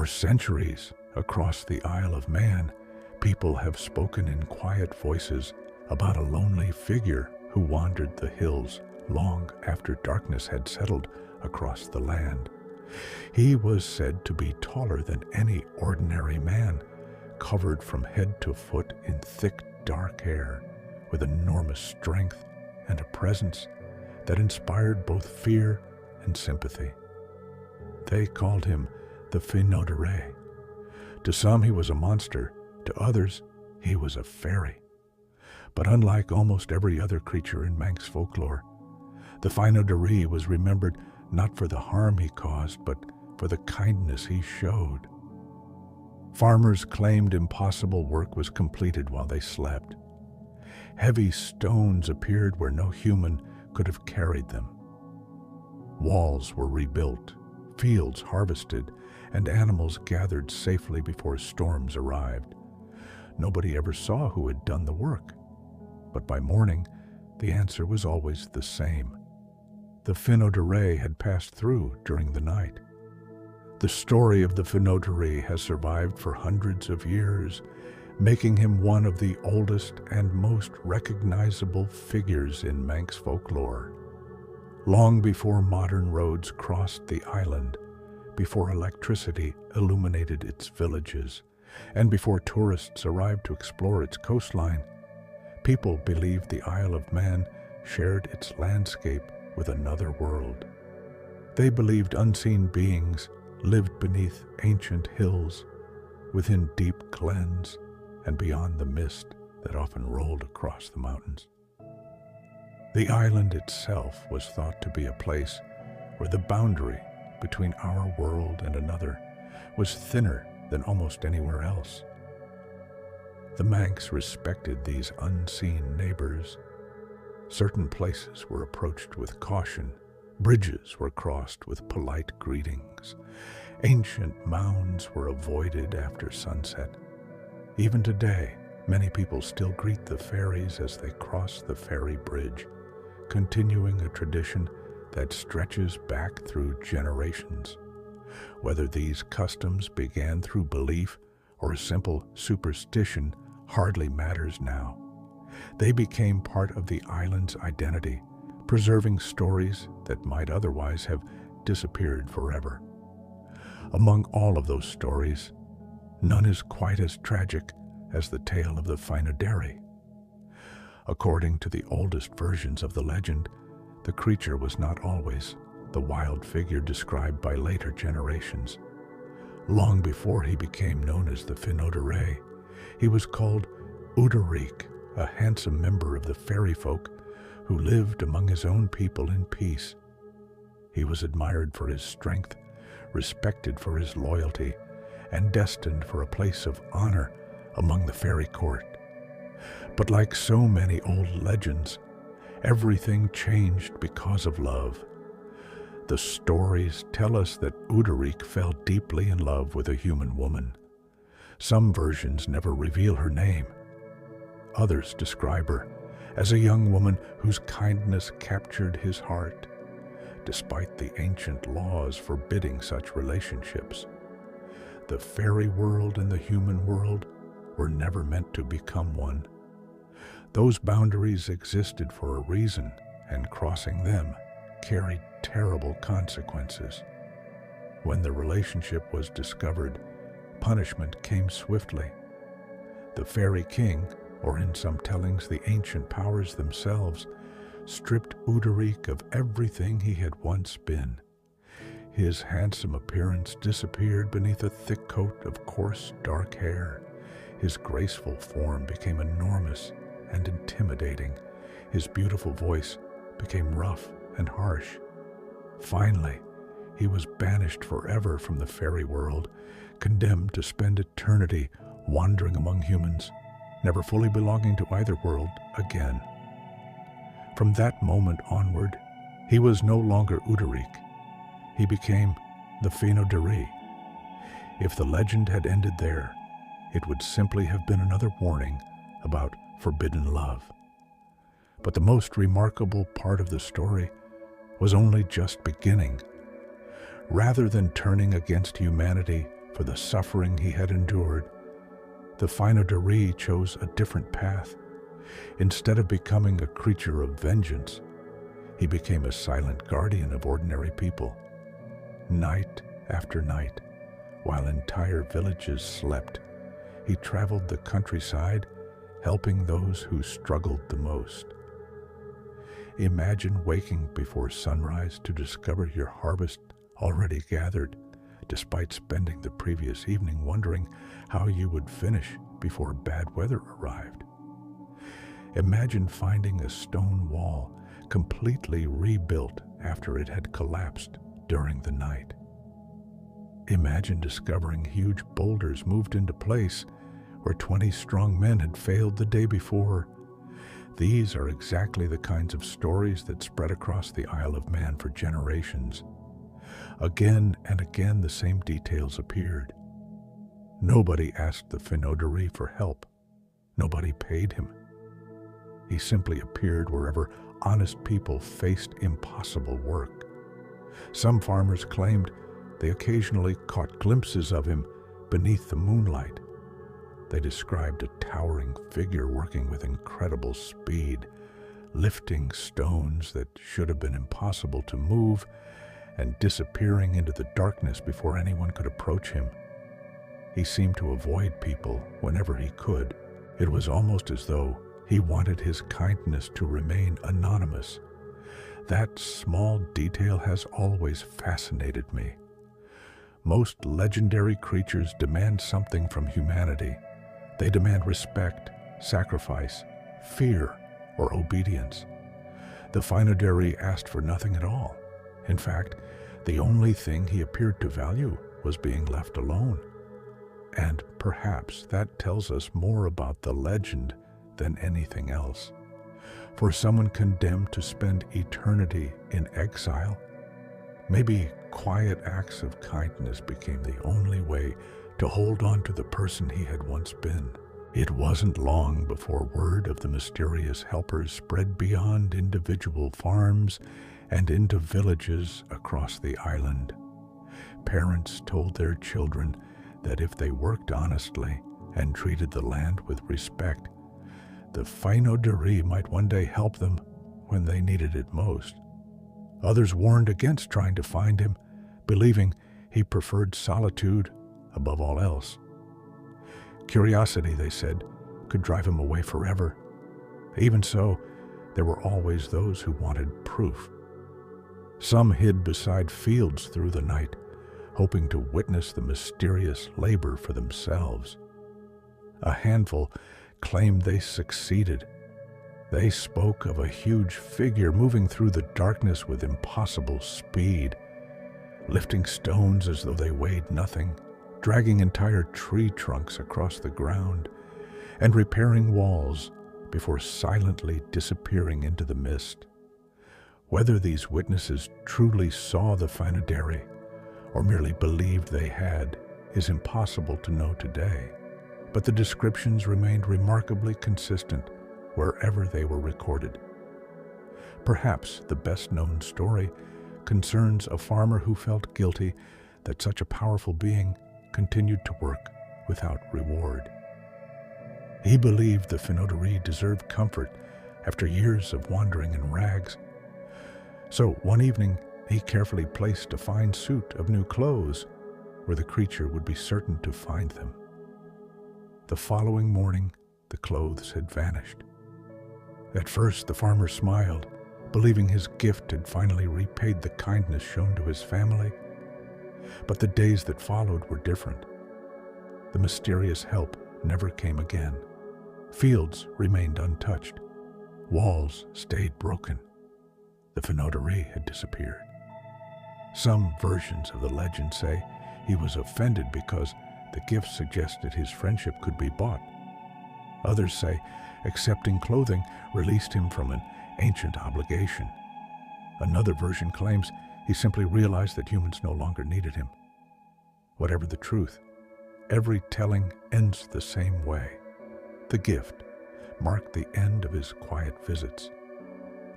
For centuries, across the Isle of Man, people have spoken in quiet voices about a lonely figure who wandered the hills long after darkness had settled across the land. He was said to be taller than any ordinary man, covered from head to foot in thick, dark hair, with enormous strength and a presence that inspired both fear and sympathy. They called him the Fynoderee. To some he was a monster, to others he was a fairy. But unlike almost every other creature in Manx folklore, the Fynoderee was remembered not for the harm he caused, but for the kindness he showed. Farmers claimed impossible work was completed while they slept. Heavy stones appeared where no human could have carried them. Walls were rebuilt, fields harvested, and animals gathered safely before storms arrived. Nobody ever saw who had done the work, but by morning, the answer was always the same. The Fynoderee had passed through during the night. The story of the Fynoderee has survived for hundreds of years, making him one of the oldest and most recognizable figures in Manx folklore. Long before modern roads crossed the island, before electricity illuminated its villages, and before tourists arrived to explore its coastline, people believed the Isle of Man shared its landscape with another world. They believed unseen beings lived beneath ancient hills, within deep glens, and beyond the mist that often rolled across the mountains. The island itself was thought to be a place where the boundary between our world and another was thinner than almost anywhere else. The Manx respected these unseen neighbors. Certain places were approached with caution. Bridges were crossed with polite greetings. Ancient mounds were avoided after sunset. Even today, many people still greet the fairies as they cross the ferry bridge, continuing a tradition that stretches back through generations. Whether these customs began through belief or a simple superstition hardly matters now. They became part of the island's identity, preserving stories that might otherwise have disappeared forever. Among all of those stories, none is quite as tragic as the tale of the Fynoderee. According to the oldest versions of the legend, the creature was not always the wild figure described by later generations. Long before he became known as the Fynoderee, he was called Fynoderee, a handsome member of the fairy folk who lived among his own people in peace. He was admired for his strength, respected for his loyalty, and destined for a place of honor among the fairy court. But like so many old legends, everything changed because of love. The stories tell us that Fynoderee fell deeply in love with a human woman. Some versions never reveal her name. Others describe her as a young woman whose kindness captured his heart, despite the ancient laws forbidding such relationships. The fairy world and the human world were never meant to become one. Those boundaries existed for a reason, and crossing them carried terrible consequences. When the relationship was discovered, punishment came swiftly. The fairy king, or in some tellings the ancient powers themselves, stripped Fynoderee of everything he had once been. His handsome appearance disappeared beneath a thick coat of coarse, dark hair. His graceful form became enormous and intimidating. His beautiful voice became rough and harsh. Finally, he was banished forever from the fairy world, condemned to spend eternity wandering among humans, never fully belonging to either world again. From that moment onward, he was no longer Fynoderee. He became the Fynoderee. If the legend had ended there, it would simply have been another warning about forbidden love. But the most remarkable part of the story was only just beginning. Rather than turning against humanity for the suffering he had endured, the Fynoderee chose a different path. Instead of becoming a creature of vengeance, he became a silent guardian of ordinary people. Night after night, while entire villages slept, he traveled the countryside, helping those who struggled the most. Imagine waking before sunrise to discover your harvest already gathered, despite spending the previous evening wondering how you would finish before bad weather arrived. Imagine finding a stone wall completely rebuilt after it had collapsed during the night. Imagine discovering huge boulders moved into place where 20 strong men had failed the day before. These are exactly the kinds of stories that spread across the Isle of Man for generations. Again and again the same details appeared. Nobody asked the Fynoderee for help. Nobody paid him. He simply appeared wherever honest people faced impossible work. Some farmers claimed they occasionally caught glimpses of him beneath the moonlight. They described a towering figure working with incredible speed, lifting stones that should have been impossible to move and disappearing into the darkness before anyone could approach him. He seemed to avoid people whenever he could. It was almost as though he wanted his kindness to remain anonymous. That small detail has always fascinated me. Most legendary creatures demand something from humanity. They demand respect, sacrifice, fear, or obedience. The Fynoderee asked for nothing at all. In fact, the only thing he appeared to value was being left alone. And perhaps that tells us more about the legend than anything else. For someone condemned to spend eternity in exile, maybe quiet acts of kindness became the only way to hold on to the person he had once been. It wasn't long before word of the mysterious helpers spread beyond individual farms and into villages across the island. Parents told their children that if they worked honestly and treated the land with respect, the Fynoderee might one day help them when they needed it most. Others warned against trying to find him, believing he preferred solitude above all else. Curiosity, they said, could drive him away forever. Even so, there were always those who wanted proof. Some hid beside fields through the night, hoping to witness the mysterious labor for themselves. A handful claimed they succeeded. They spoke of a huge figure moving through the darkness with impossible speed, lifting stones as though they weighed nothing, dragging entire tree trunks across the ground, and repairing walls before silently disappearing into the mist. Whether these witnesses truly saw the Fynoderee or merely believed they had is impossible to know today, but the descriptions remained remarkably consistent wherever they were recorded. Perhaps the best-known story concerns a farmer who felt guilty that such a powerful being continued to work without reward. He believed the Fynoderee deserved comfort after years of wandering in rags. So one evening, he carefully placed a fine suit of new clothes where the creature would be certain to find them. The following morning, the clothes had vanished. At first, the farmer smiled, believing his gift had finally repaid the kindness shown to his family. But the days that followed were different. The mysterious help never came again. Fields remained untouched. Walls stayed broken. The Fynoderee had disappeared. Some versions of the legend say he was offended because the gift suggested his friendship could be bought. Others say accepting clothing released him from an ancient obligation. Another version claims he simply realized that humans no longer needed him. Whatever the truth, every telling ends the same way. The gift marked the end of his quiet visits.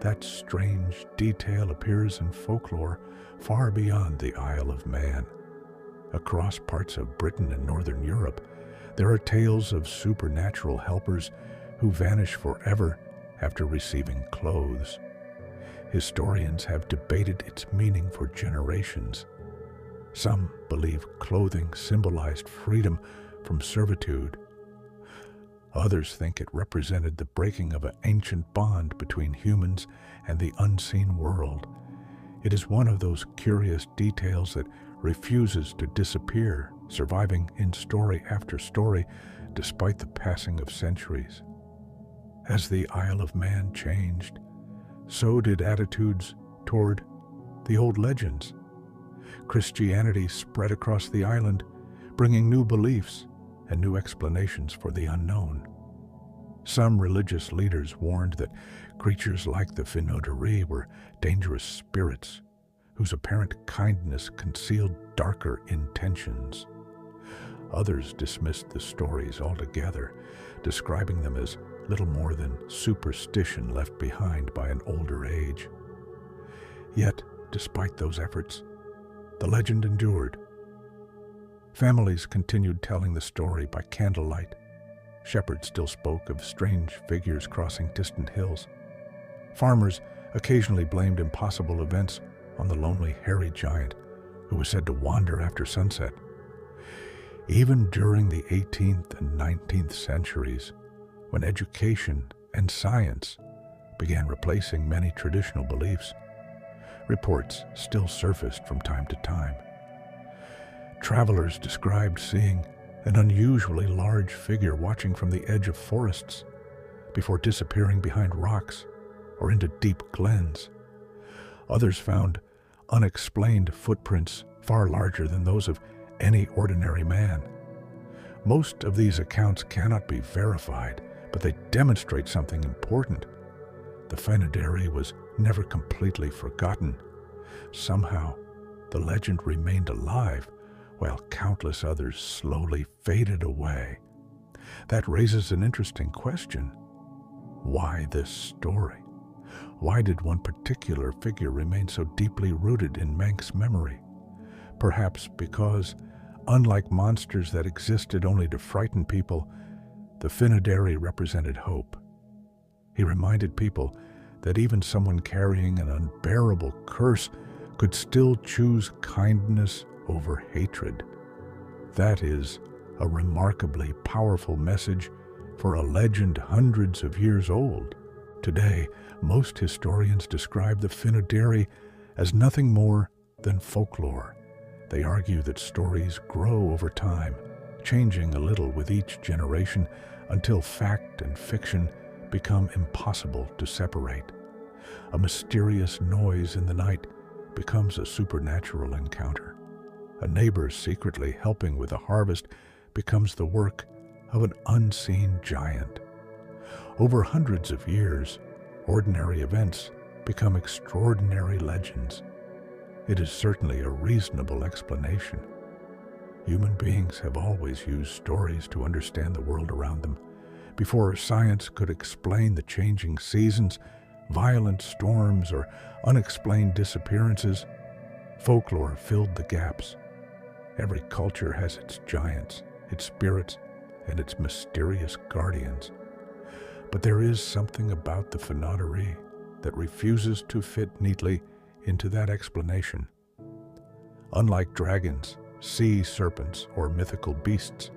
That strange detail appears in folklore far beyond the Isle of Man. Across parts of Britain and Northern Europe, there are tales of supernatural helpers who vanish forever after receiving clothes. Historians have debated its meaning for generations. Some believe clothing symbolized freedom from servitude. Others think it represented the breaking of an ancient bond between humans and the unseen world. It is one of those curious details that refuses to disappear, surviving in story after story despite the passing of centuries. As the Isle of Man changed, so did attitudes toward the old legends. Christianity spread across the island, bringing new beliefs and new explanations for the unknown. Some religious leaders warned that creatures like the Fynoderee were dangerous spirits whose apparent kindness concealed darker intentions. Others dismissed the stories altogether, describing them as little more than superstition left behind by an older age. Yet, despite those efforts, the legend endured. Families continued telling the story by candlelight. Shepherds still spoke of strange figures crossing distant hills. Farmers occasionally blamed impossible events on the lonely hairy giant who was said to wander after sunset. Even during the 18th and 19th centuries, when education and science began replacing many traditional beliefs, reports still surfaced from time to time. Travelers described seeing an unusually large figure watching from the edge of forests before disappearing behind rocks or into deep glens. Others found unexplained footprints far larger than those of any ordinary man. Most of these accounts cannot be verified, but they demonstrate something important. The Fynoderee was never completely forgotten. Somehow, the legend remained alive, while countless others slowly faded away. That raises an interesting question. Why this story? Why did one particular figure remain so deeply rooted in Manx memory? Perhaps because, unlike monsters that existed only to frighten people, the Fynoderee represented hope. He reminded people that even someone carrying an unbearable curse could still choose kindness over hatred. That is a remarkably powerful message for a legend hundreds of years old. Today, most historians describe the Fynoderee as nothing more than folklore. They argue that stories grow over time, changing a little with each generation until fact and fiction become impossible to separate. A mysterious noise in the night becomes a supernatural encounter. A neighbor secretly helping with a harvest becomes the work of an unseen giant. Over hundreds of years, ordinary events become extraordinary legends. It is certainly a reasonable explanation. Human beings have always used stories to understand the world around them. Before science could explain the changing seasons, violent storms, or unexplained disappearances, folklore filled the gaps. Every culture has its giants, its spirits, and its mysterious guardians. But there is something about the Fynoderee that refuses to fit neatly into that explanation. Unlike dragons, sea serpents, or mythical beasts,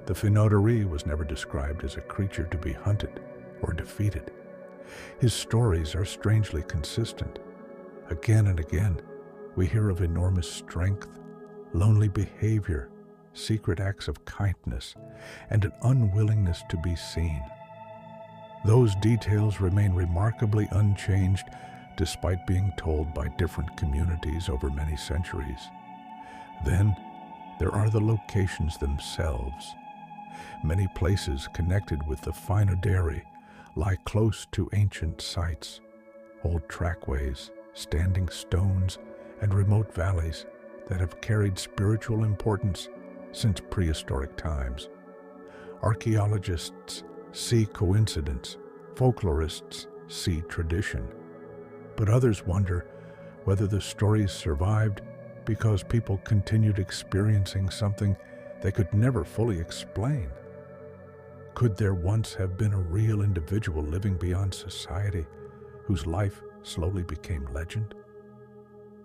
the Fynoderee was never described as a creature to be hunted or defeated. His stories are strangely consistent. Again and again, we hear of enormous strength, lonely behavior, secret acts of kindness, and an unwillingness to be seen. Those details remain remarkably unchanged despite being told by different communities over many centuries. Then, there are the locations themselves. Many places connected with the Fynoderee lie close to ancient sites, old trackways, standing stones, and remote valleys that have carried spiritual importance since prehistoric times. Archaeologists see coincidence, folklorists see tradition, but others wonder whether the stories survived because people continued experiencing something they could never fully explain. Could there once have been a real individual living beyond society whose life slowly became legend?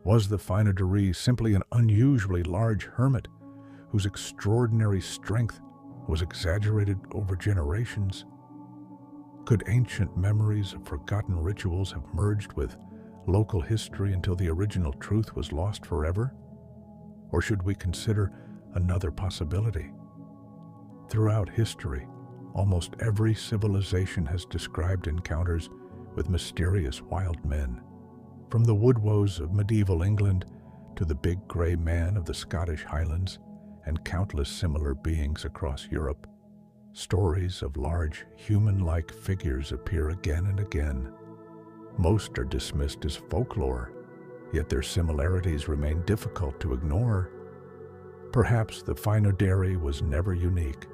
Was the Fynoderee simply an unusually large hermit whose extraordinary strength was exaggerated over generations? Could ancient memories of forgotten rituals have merged with local history until the original truth was lost forever? Or should we consider another possibility? Throughout history, almost every civilization has described encounters with mysterious wild men. From the woodwoes of medieval England to the big gray man of the Scottish Highlands and countless similar beings across Europe, stories of large human-like figures appear again and again. Most are dismissed as folklore, yet their similarities remain difficult to ignore. Perhaps the Fynoderee was never unique.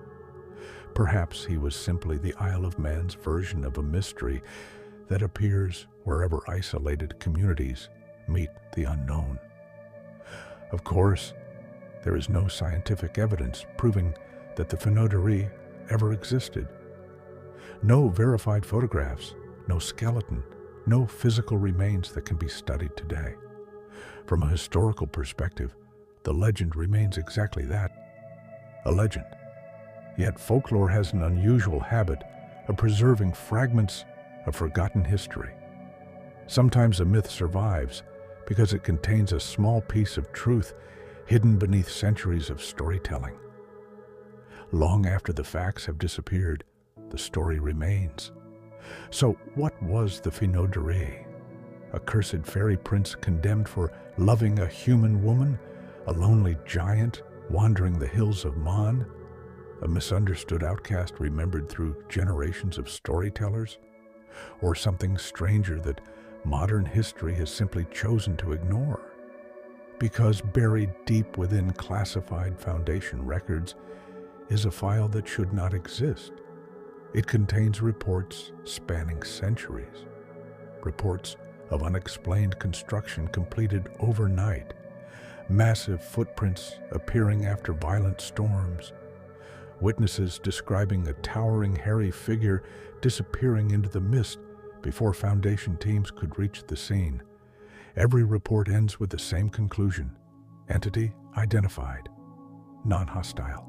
Perhaps he was simply the Isle of Man's version of a mystery that appears wherever isolated communities meet the unknown. Of course, there is no scientific evidence proving that the Fynoderee ever existed. No verified photographs, no skeleton, no physical remains that can be studied today. From a historical perspective, the legend remains exactly that, a legend. Yet folklore has an unusual habit of preserving fragments of forgotten history. Sometimes a myth survives because it contains a small piece of truth hidden beneath centuries of storytelling. Long after the facts have disappeared, the story remains. So what was the Fynoderee? A cursed fairy prince condemned for loving a human woman? A lonely giant wandering the hills of Man? A misunderstood outcast remembered through generations of storytellers? Or something stranger that modern history has simply chosen to ignore? Because buried deep within classified Foundation records is a file that should not exist. It contains reports spanning centuries. Reports of unexplained construction completed overnight. Massive footprints appearing after violent storms. Witnesses describing a towering, hairy figure disappearing into the mist before Foundation teams could reach the scene. Every report ends with the same conclusion: entity identified, non-hostile.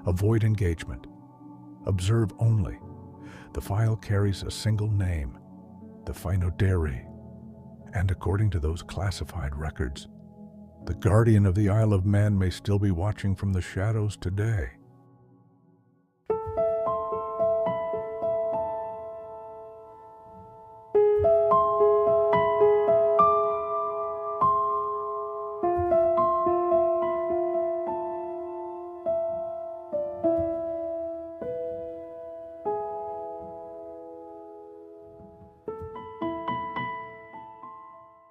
Avoid engagement. Observe only. The file carries a single name, the Fynoderee. And according to those classified records, the guardian of the Isle of Man may still be watching from the shadows today.